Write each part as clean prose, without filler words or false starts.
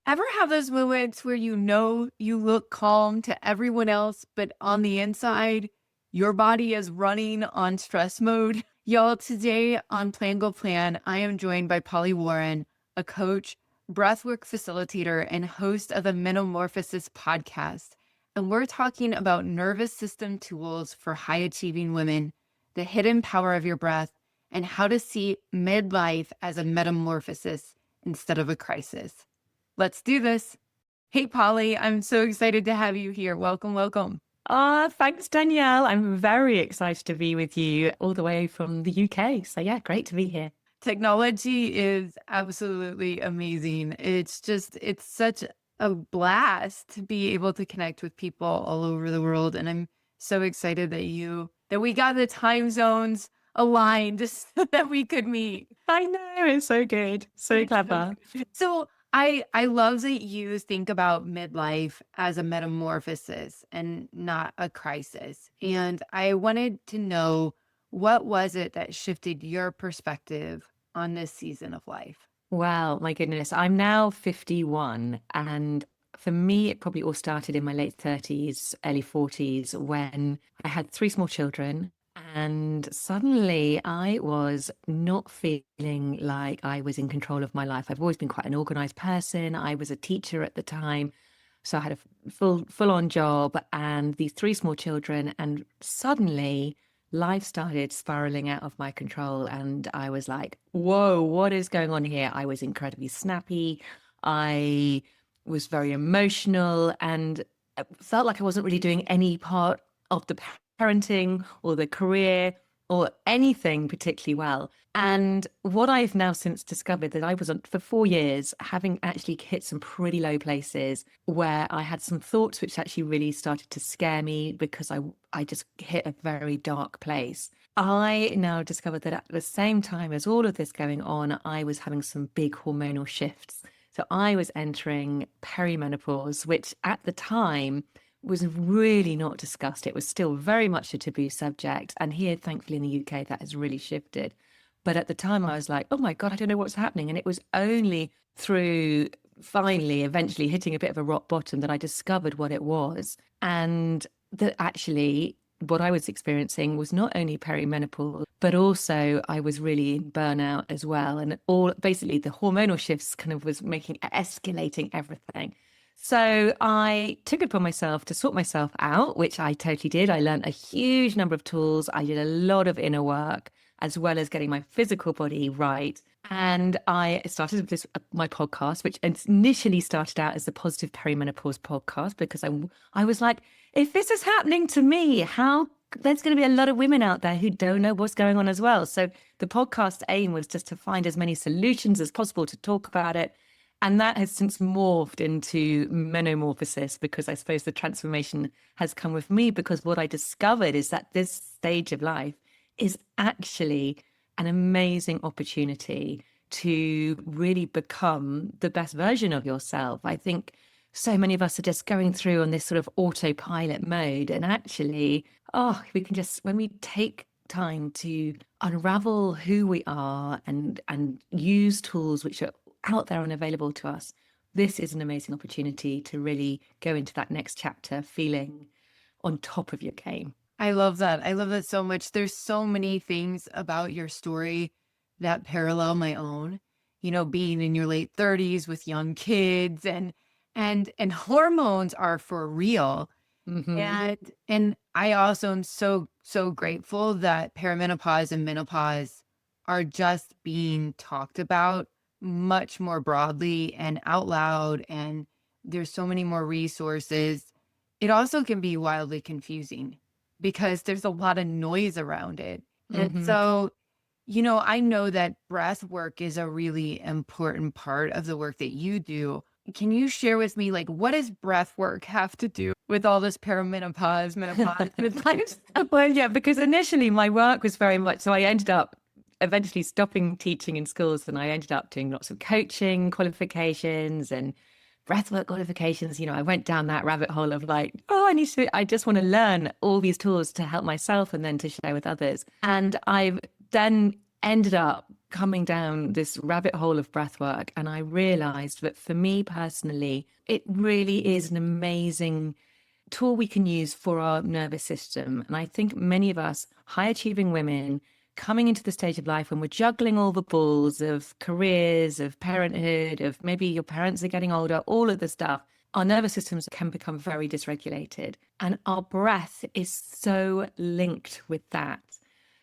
Ever have those moments where you know you look calm to everyone else, but on the inside, your body is running on stress mode? Y'all, today on Plan Go Plan, I am joined by Polly Warren, a coach, breathwork facilitator, and host of the Metamorphosis podcast. And we're talking about nervous system tools for high achieving women, the hidden power of your breath, and how to see midlife as a metamorphosis instead of a crisis. Let's do this. Hey, Polly, I'm so excited to have you here. Welcome, welcome. Thanks, Danielle. I'm very excited to be with you all the way from the UK. So yeah, great to be here. Technology is absolutely amazing. It's such a blast to be able to connect with people all over the world. And I'm so excited that we got the time zones aligned so that we could meet. I know, it's so good. So clever. So I love that you think about midlife as a metamorphosis and not a crisis. And I wanted to know, what was it that shifted your perspective on this season of life? Wow, my goodness. I'm now 51. And for me, it probably all started in my late 30s, early 40s, when I had three small children. And suddenly I was not feeling like I was in control of my life. I've always been quite an organized person. I was a teacher at the time. So I had a full on job and these three small children. And suddenly life started spiraling out of my control. And I was like, whoa, what is going on here? I was incredibly snappy. I was very emotional and felt like I wasn't really doing any part of the parenting or the career or anything particularly well. And what I've now since discovered that I was on for 4 years, having actually hit some pretty low places where I had some thoughts which actually really started to scare me because I just hit a very dark place. I now discovered that at the same time as all of this going on, I was having some big hormonal shifts. So I was entering perimenopause, which at the time was really not discussed. It was still very much a taboo subject. And here, thankfully, in the UK, that has really shifted. But at the time, I was like, oh my God, I don't know what's happening. And it was only through finally, eventually hitting a bit of a rock bottom that I discovered what it was. And that actually, what I was experiencing was not only perimenopause, but also I was really in burnout as well. And all basically the hormonal shifts kind of was escalating everything. So I took it upon myself to sort myself out, which I totally did. I learned a huge number of tools. I did a lot of inner work, as well as getting my physical body right. And I started with this my podcast, which initially started out as the Positive Perimenopause podcast, because I was like, if this is happening to me, how there's going to be a lot of women out there who don't know what's going on as well. So the podcast aim was just to find as many solutions as possible to talk about it. And that has since morphed into metamorphosis, because I suppose the transformation has come with me, because what I discovered is that this stage of life is actually an amazing opportunity to really become the best version of yourself. I think so many of us are just going through on this sort of autopilot mode. And actually, we can just, when we take time to unravel who we are and use tools which are out there and available to us, this is an amazing opportunity to really go into that next chapter feeling on top of your game. I love that. I love that so much. There's so many things about your story that parallel my own. You know, being in your late 30s with young kids and hormones are for real. Mm-hmm. And I also am so grateful that perimenopause and menopause are just being talked about much more broadly and out loud, and there's so many more resources. It also can be wildly confusing because there's a lot of noise around it. And Mm-hmm. so, you know, I know that breath work is a really important part of the work that you do. Can you share with me, like, what does breath work have to do with all this perimenopause, menopause, midlife stuff? Well, yeah, because initially my work was very much, so I ended up eventually stopping teaching in schools, and I ended up doing lots of coaching qualifications and breathwork qualifications. You know, I went down that rabbit hole of like, I just want to learn all these tools to help myself and then to share with others. And I've then ended up coming down this rabbit hole of breath work, and I realized that for me personally, it really is an amazing tool we can use for our nervous system. And I think many of us high achieving women coming into the stage of life when we're juggling all the balls of careers, of parenthood, of maybe your parents are getting older, all of the stuff, our nervous systems can become very dysregulated. And our breath is so linked with that.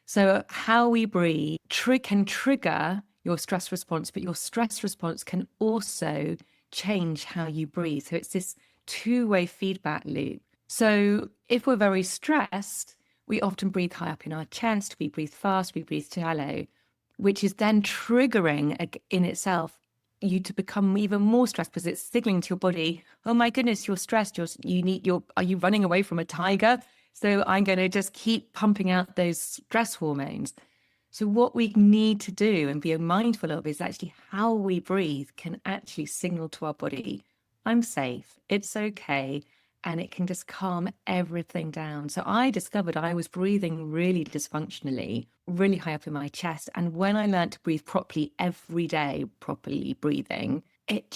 So how we breathe can trigger your stress response, but your stress response can also change how you breathe. So it's this two-way feedback loop. So if we're very stressed, we often breathe high up in our chest, we breathe fast, we breathe shallow, which is then triggering in itself you to become even more stressed because it's signaling to your body, oh my goodness, you're stressed. Are you running away from a tiger? So I'm going to just keep pumping out those stress hormones. So what we need to do and be mindful of is actually how we breathe can actually signal to our body, I'm safe, it's okay, and it can just calm everything down. So I discovered I was breathing really dysfunctionally, really high up in my chest. And when I learned to breathe properly every day, properly breathing, it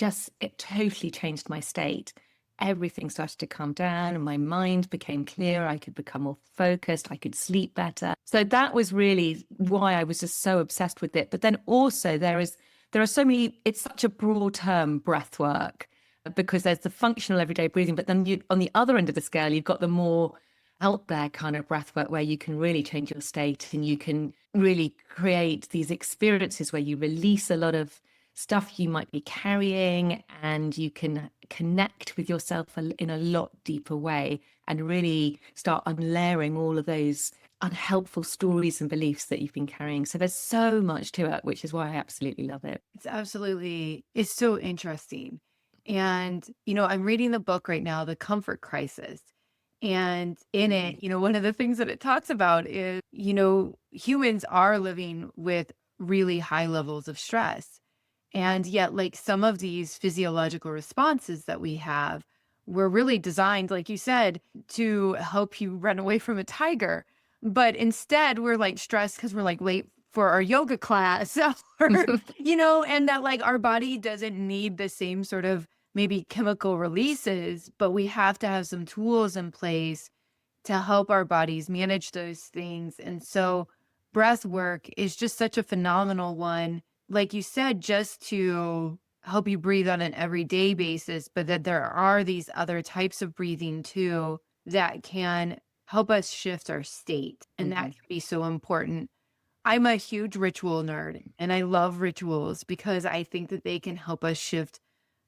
totally changed my state. Everything started to calm down and my mind became clearer. I could become more focused. I could sleep better. So that was really why I was just so obsessed with it. But then also there are so many, it's such a broad term, breath work, because there's the functional everyday breathing. But then on the other end of the scale, you've got the more out there kind of breath work where you can really change your state and you can really create these experiences where you release a lot of stuff you might be carrying and you can connect with yourself in a lot deeper way and really start unlayering all of those unhelpful stories and beliefs that you've been carrying. So there's so much to it, which is why I absolutely love it. It's so interesting. And, I'm reading the book right now, The Comfort Crisis. And in it, one of the things that it talks about is, humans are living with really high levels of stress. And yet, like some of these physiological responses that we have were really designed, like you said, to help you run away from a tiger. But instead, we're like stressed because we're like late for our yoga class, or, and that like our body doesn't need the same sort of maybe chemical releases, but we have to have some tools in place to help our bodies manage those things. And so breath work is just such a phenomenal one, like you said, just to help you breathe on an everyday basis, but that there are these other types of breathing too that can help us shift our state. And that can be so important. I'm a huge ritual nerd and I love rituals because I think that they can help us shift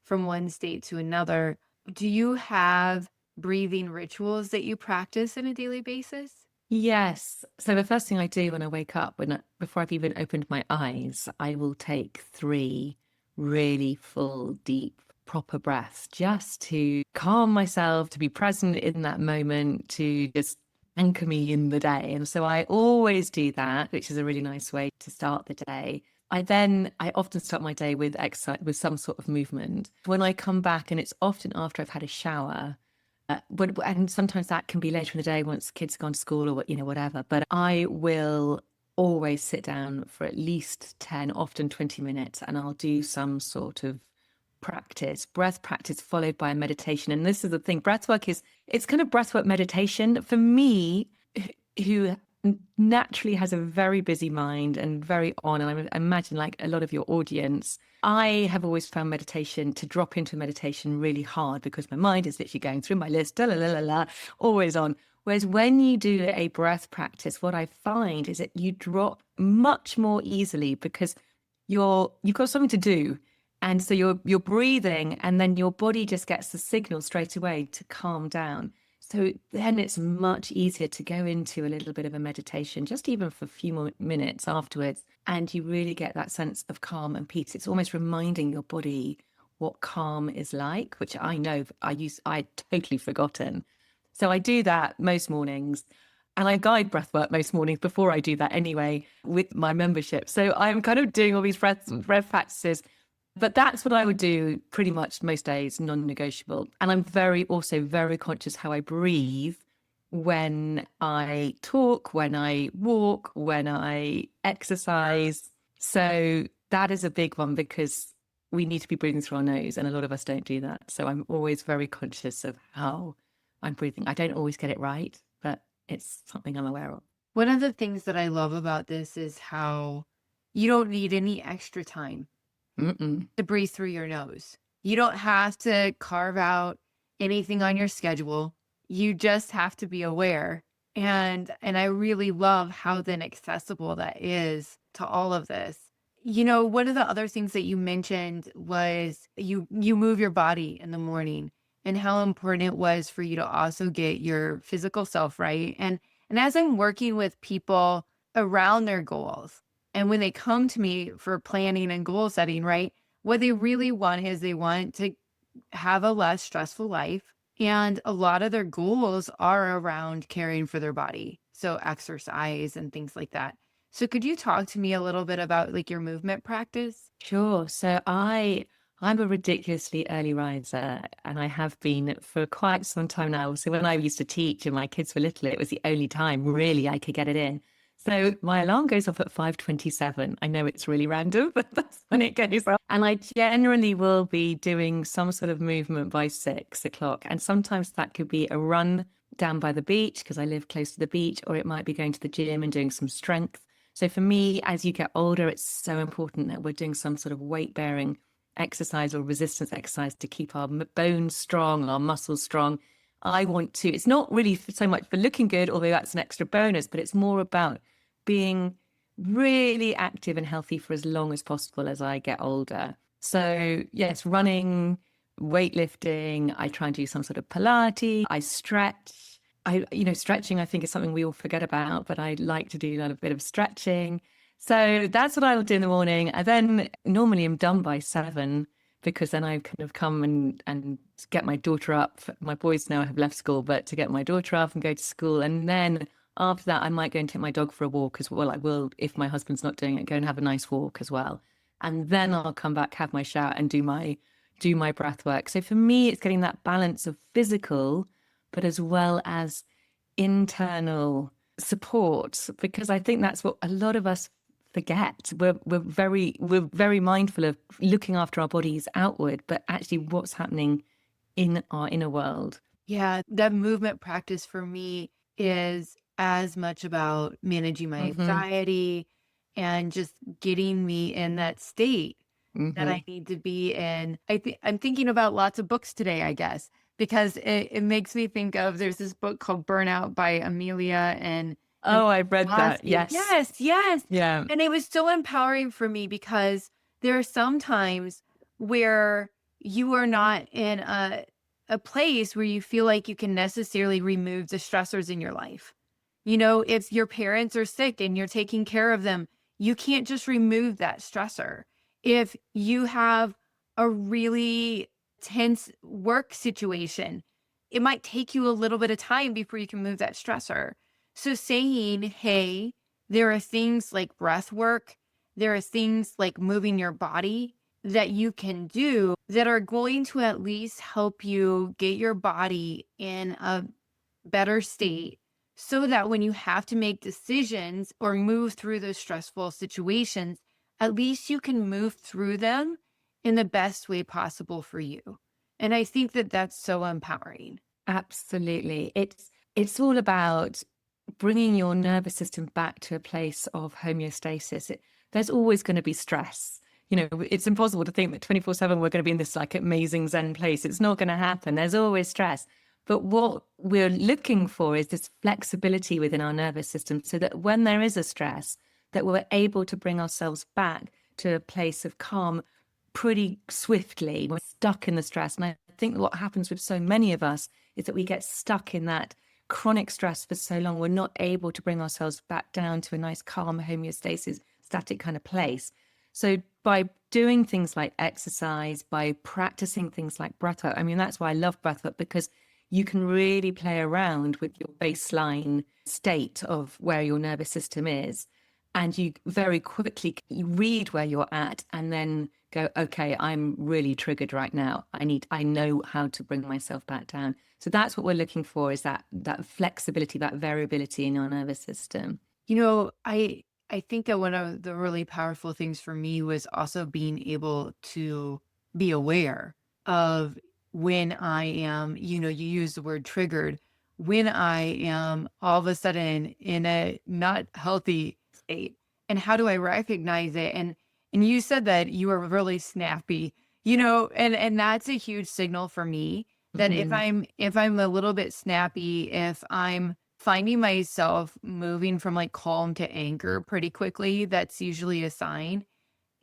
from one state to another. Do you have breathing rituals that you practice on a daily basis? Yes. So the first thing I do when I wake up, before I've even opened my eyes, I will take 3 really full, deep, proper breaths just to calm myself, to be present in that moment, to just anchor me in the day. And so I always do that, which is a really nice way to start the day. I often start my day with exercise, with some sort of movement. When I come back, and it's often after I've had a shower, and sometimes that can be later in the day once kids have gone to school or whatever. But I will always sit down for at least 10, often 20 minutes, and I'll do some sort of breath practice followed by a meditation. And this is the thing, it's kind of breathwork meditation for me, who naturally has a very busy mind and very on, and I imagine like a lot of your audience, I have always found meditation to drop into meditation really hard because my mind is literally going through my list, always on. Whereas when you do a breath practice, what I find is that you drop much more easily because you've got something to do. And so you're breathing, and then your body just gets the signal straight away to calm down. So then it's much easier to go into a little bit of a meditation, just even for a few more minutes afterwards. And you really get that sense of calm and peace. It's almost reminding your body what calm is like, which I know I'd totally forgotten. So I do that most mornings. And I guide breathwork most mornings before I do that anyway with my membership. So I'm kind of doing all these breath practices. But that's what I would do pretty much most days, non-negotiable. And I'm also very conscious how I breathe when I talk, when I walk, when I exercise. So that is a big one because we need to be breathing through our nose, and a lot of us don't do that. So I'm always very conscious of how I'm breathing. I don't always get it right, but it's something I'm aware of. One of the things that I love about this is how you don't need any extra time Mm-mm. to breathe through your nose. You don't have to carve out anything on your schedule. You just have to be aware. And I really love how then accessible that is to all of this. One of the other things that you mentioned was you move your body in the morning and how important it was for you to also get your physical self right. And as I'm working with people around their goals, and when they come to me for planning and goal setting, right? What they really want is they want to have a less stressful life. And a lot of their goals are around caring for their body. So exercise and things like that. So could you talk to me a little bit about like your movement practice? Sure. I'm a ridiculously early riser, and I have been for quite some time now. So when I used to teach and my kids were little, it was the only time really I could get it in. So my alarm goes off at 5:27. I know it's really random, but that's when it goes off. And I generally will be doing some sort of movement by 6 o'clock. And sometimes that could be a run down by the beach because I live close to the beach, or it might be going to the gym and doing some strength. So for me, as you get older, it's so important that we're doing some sort of weight bearing exercise or resistance exercise to keep our bones strong, our muscles strong. I want to, it's not really so much for looking good, although that's an extra bonus, but it's more about being really active and healthy for as long as possible as I get older. So, yes, running, weightlifting, I try and do some sort of Pilates, I stretch. Stretching, I think, is something we all forget about, but I like to do a little bit of stretching. So that's what I'll do in the morning. And then normally I'm done by 7 because then I kind of come and get my daughter up. My boys now have left school, but to get my daughter up and go to school. And then after that, I might go and take my dog for a walk as well. I will, if my husband's not doing it, go and have a nice walk as well. And then I'll come back, have my shower and do my breath work. So for me, it's getting that balance of physical, but as well as internal support, because I think that's what a lot of us forget. We're very mindful of looking after our bodies outward, but actually what's happening in our inner world. Yeah, that movement practice for me is as much about managing my Mm-hmm. anxiety and just getting me in that state that Mm-hmm. I need to be in. I'm thinking about lots of books today, I guess, because it makes me think of there's this book called Burnout by Amelia and Oh, I've read that. Mossy. Yes. Yes, yes. Yeah. And it was so empowering for me because there are some times where you are not in a place where you feel like you can necessarily remove the stressors in your life. If your parents are sick and you're taking care of them, you can't just remove that stressor. If you have a really tense work situation, it might take you a little bit of time before you can move that stressor. So saying, hey, there are things like breath work, there are things like moving your body that you can do that are going to at least help you get your body in a better state so that when you have to make decisions or move through those stressful situations, at least you can move through them in the best way possible for you. And I think that that's so empowering. Absolutely. It's all about bringing your nervous system back to a place of homeostasis. There's always going to be stress. It's impossible to think that 24/7 we're going to be in this like amazing Zen place. It's not going to happen. There's always stress. But what we're looking for is this flexibility within our nervous system so that when there is a stress, that we're able to bring ourselves back to a place of calm pretty swiftly. We're stuck in the stress. And I think what happens with so many of us is that we get stuck in that chronic stress for so long. We're not able to bring ourselves back down to a nice, calm, homeostasis, static kind of place. So by doing things like exercise, by practicing things like breathwork, I mean, that's why I love breathwork, because you can really play around with your baseline state of where your nervous system is. And you very quickly read where you're at and then go, okay, I'm really triggered right now. I know how to bring myself back down. So that's what we're looking for, is that flexibility, that variability in our nervous system. You know, I I think that one of the really powerful things for me was also being able to be aware of when I am, you use the word triggered, when I am all of a sudden in a not healthy state. And how do I recognize it? And you said that you were really snappy, and that's a huge signal for me that if Mhm. I'm a little bit snappy, if I'm finding myself moving from like calm to anger pretty quickly, that's usually a sign.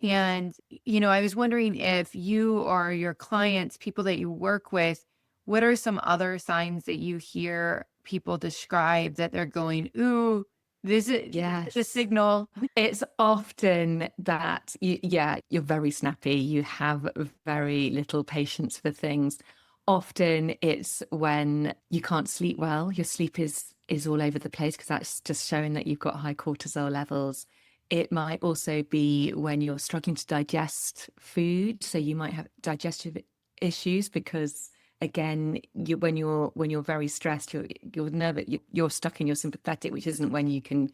And, I was wondering if you or your clients, people that you work with, what are some other signs that you hear people describe that they're going, ooh, this is the Yes. signal. It's often that yeah, you're very snappy. You have very little patience for things. Often it's when you can't sleep well. Your sleep is all over the place because that's just showing that you've got high cortisol levels. It might also be when you're struggling to digest food. So you might have digestive issues because again, when you're very stressed, you're nervous, you're stuck in your sympathetic, which isn't when you can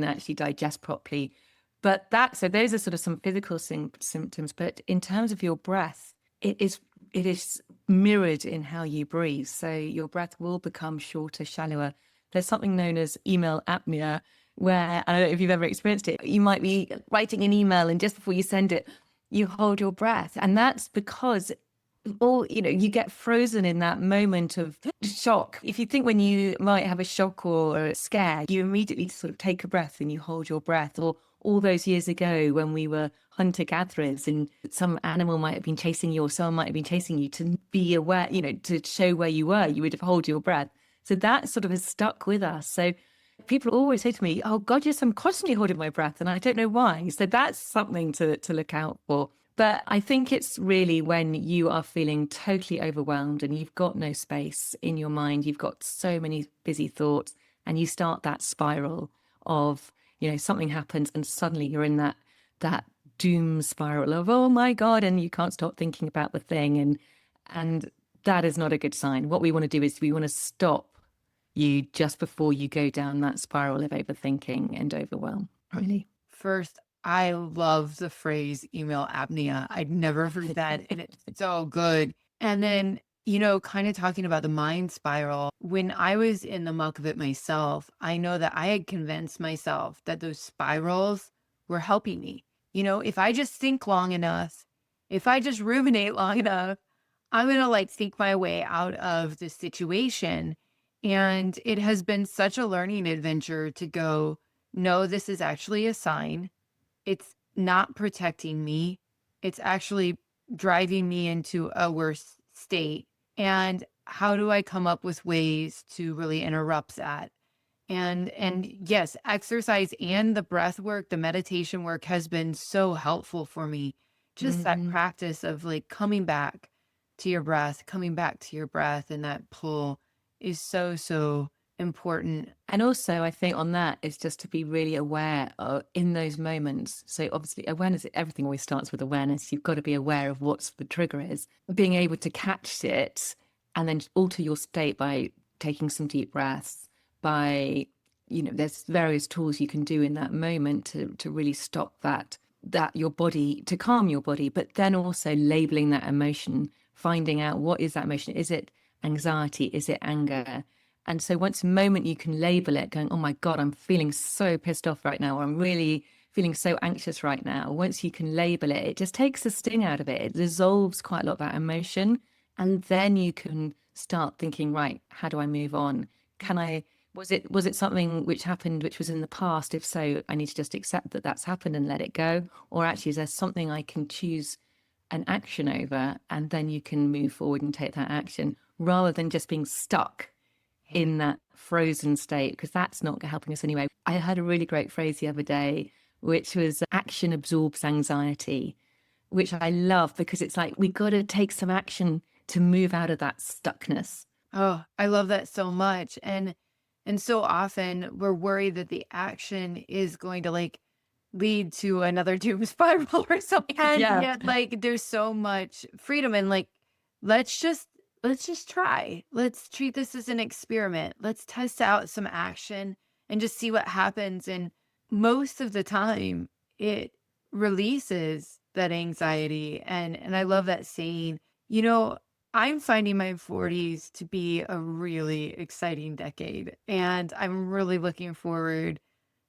actually digest properly. But so those are sort of some physical symptoms. But in terms of your breath, it is mirrored in how you breathe. So your breath will become shorter, shallower. There's something known as email apnea, where I don't know if you've ever experienced it. You might be writing an email, and just before you send it, you hold your breath, and that's because you get frozen in that moment of shock. If you think when you might have a shock or a scare, you immediately sort of take a breath and you hold your breath. Or all those years ago when we were hunter gatherers and some animal might have been chasing you or someone might have been chasing you, to be aware, to show where you were, you would have hold your breath. So that sort of has stuck with us. So people always say to me, "Oh God, yes, I'm constantly holding my breath, and I don't know why." So that's something to look out for. But I think it's really when you are feeling totally overwhelmed and you've got no space in your mind, you've got so many busy thoughts, and you start that spiral of, something happens and suddenly you're in that doom spiral of, oh my God, and you can't stop thinking about the thing. And that is not a good sign. What we want to do is we want to stop you just before you go down that spiral of overthinking and overwhelm, really. First, I love the phrase email apnea. I'd never heard that, and it's so good. And then, kind of talking about the mind spiral, when I was in the muck of it myself, I know that I had convinced myself that those spirals were helping me. If I just think long enough, if I just ruminate long enough, I'm going to like think my way out of the situation. And it has been such a learning adventure to go, no, this is actually a sign. It's not protecting me. It's actually driving me into a worse state. And how do I come up with ways to really interrupt that? And yes, exercise and the breath work, the meditation work has been so helpful for me. Just that Mhm. practice of like coming back to your breath, coming back to your breath, and that pull is so, so important. And also, I think on that is just to be really aware of in those moments. So obviously, awareness, everything always starts with awareness. You've got to be aware of what the trigger is, being able to catch it and then alter your state by taking some deep breaths, by, there's various tools you can do in that moment to really stop that your body, to calm your body, but then also labeling that emotion, finding out what is that emotion. Is it anxiety? Is it anger? And so once a moment you can label it, going, oh my God, I'm feeling so pissed off right now, or I'm really feeling so anxious right now. Once you can label it, it just takes the sting out of it. It dissolves quite a lot of that emotion. And then you can start thinking, right, how do I move on? Can I, was it something which happened, which was in the past? If so, I need to just accept that that's happened and let it go. Or actually, is there something I can choose an action over? And then you can move forward and take that action rather than just being stuck in that frozen state, because that's not helping us anyway. I heard a really great phrase the other day, which was action absorbs anxiety, which I love because it's like we got to take some action to move out of that stuckness. Oh, I love that so much. And so often we're worried that the action is going to like lead to another doom spiral or something. And Yeah. yet like there's so much freedom and like let's just let's just try. Let's treat this as an experiment. Let's test out some action and just see what happens. And most of the time it releases that anxiety. And I love that saying. You know, I'm finding my 40s to be a really exciting decade, and I'm really looking forward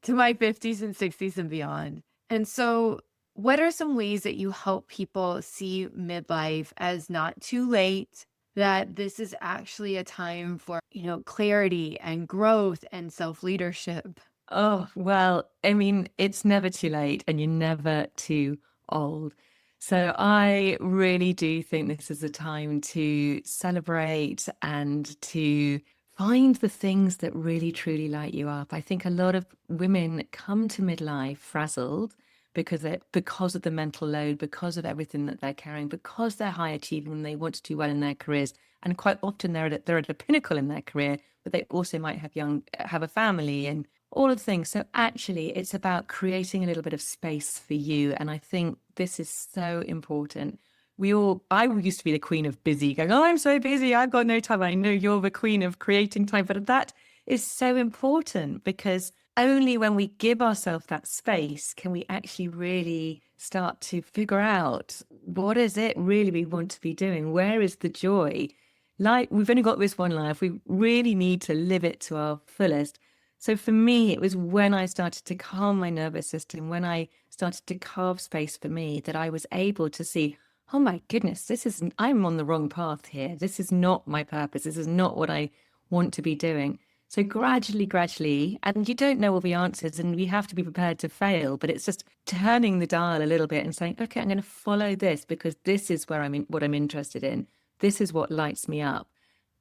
to my 50s and 60s and beyond. And so, what are some ways that you help people see midlife as not too late, that this is actually a time for, clarity and growth and self-leadership? Oh, well, I mean, it's never too late and you're never too old. So I really do think this is a time to celebrate and to find the things that really truly light you up. I think a lot of women come to midlife frazzled because of the mental load, because of everything that they're carrying, because they're high achieving and they want to do well in their careers. And quite often they're at a pinnacle in their career, but they also might have a family and all of the things. So actually, it's about creating a little bit of space for you. And I think this is so important. I used to be the queen of busy, going, oh, I'm so busy. I've got no time. I know you're the queen of creating time, but that is so important because only when we give ourselves that space can we actually really start to figure out what is it really we want to be doing? Where is the joy? Like, we've only got this one life. We really need to live it to our fullest. So for me, it was when I started to calm my nervous system, when I started to carve space for me, that I was able to see, oh my goodness, I'm on the wrong path here. This is not my purpose. This is not what I want to be doing. So gradually, and you don't know all the answers and we have to be prepared to fail, but it's just turning the dial a little bit and saying, okay, I'm going to follow this because this is what I'm interested in. This is what lights me up.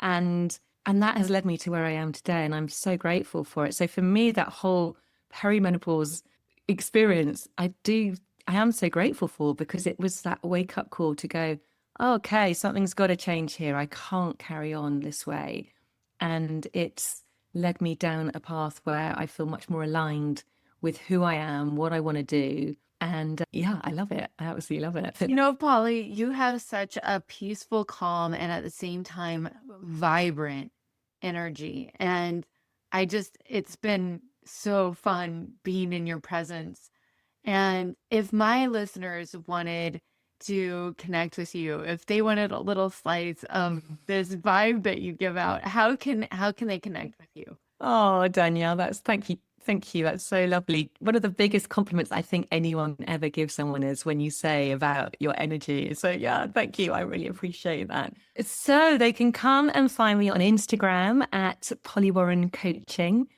And and that has led me to where I am today. And I'm so grateful for it. So for me, that whole perimenopause experience, I am so grateful for because it was that wake up call to go, oh, okay, something's got to change here. I can't carry on this way. And it's led me down a path where I feel much more aligned with who I am, what I want to do. And yeah, I love it. I absolutely love it. Polly, you have such a peaceful, calm, and at the same time, vibrant energy. And it's been so fun being in your presence. And if my listeners wanted to connect with you, if they wanted a little slice of this vibe that you give out, how can they connect with you? Oh, Danielle, thank you. Thank you. That's so lovely. One of the biggest compliments I think anyone ever gives someone is when you say about your energy. So yeah, thank you. I really appreciate that. So they can come and find me on Instagram at Polly Warren Coaching,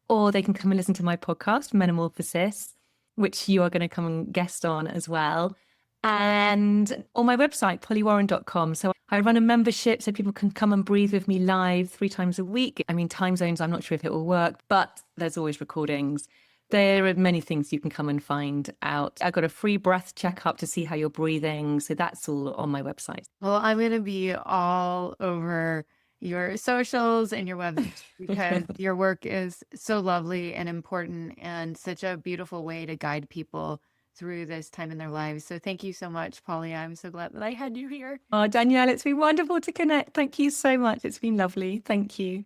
or they can come and listen to my podcast, Metamorphosis, which you are going to come and guest on as well. And on my website, pollywarren.com. So I run a membership so people can come and breathe with me live 3 times a week. I mean, time zones, I'm not sure if it will work, but there's always recordings. There are many things you can come and find out. I've got a free breath checkup to see how you're breathing. So that's all on my website. Well, I'm going to be all over your socials and your website because your work is so lovely and important and such a beautiful way to guide people through this time in their lives. So thank you so much, Polly. I'm so glad that I had you here. Oh, Danielle, it's been wonderful to connect. Thank you so much. It's been lovely. Thank you.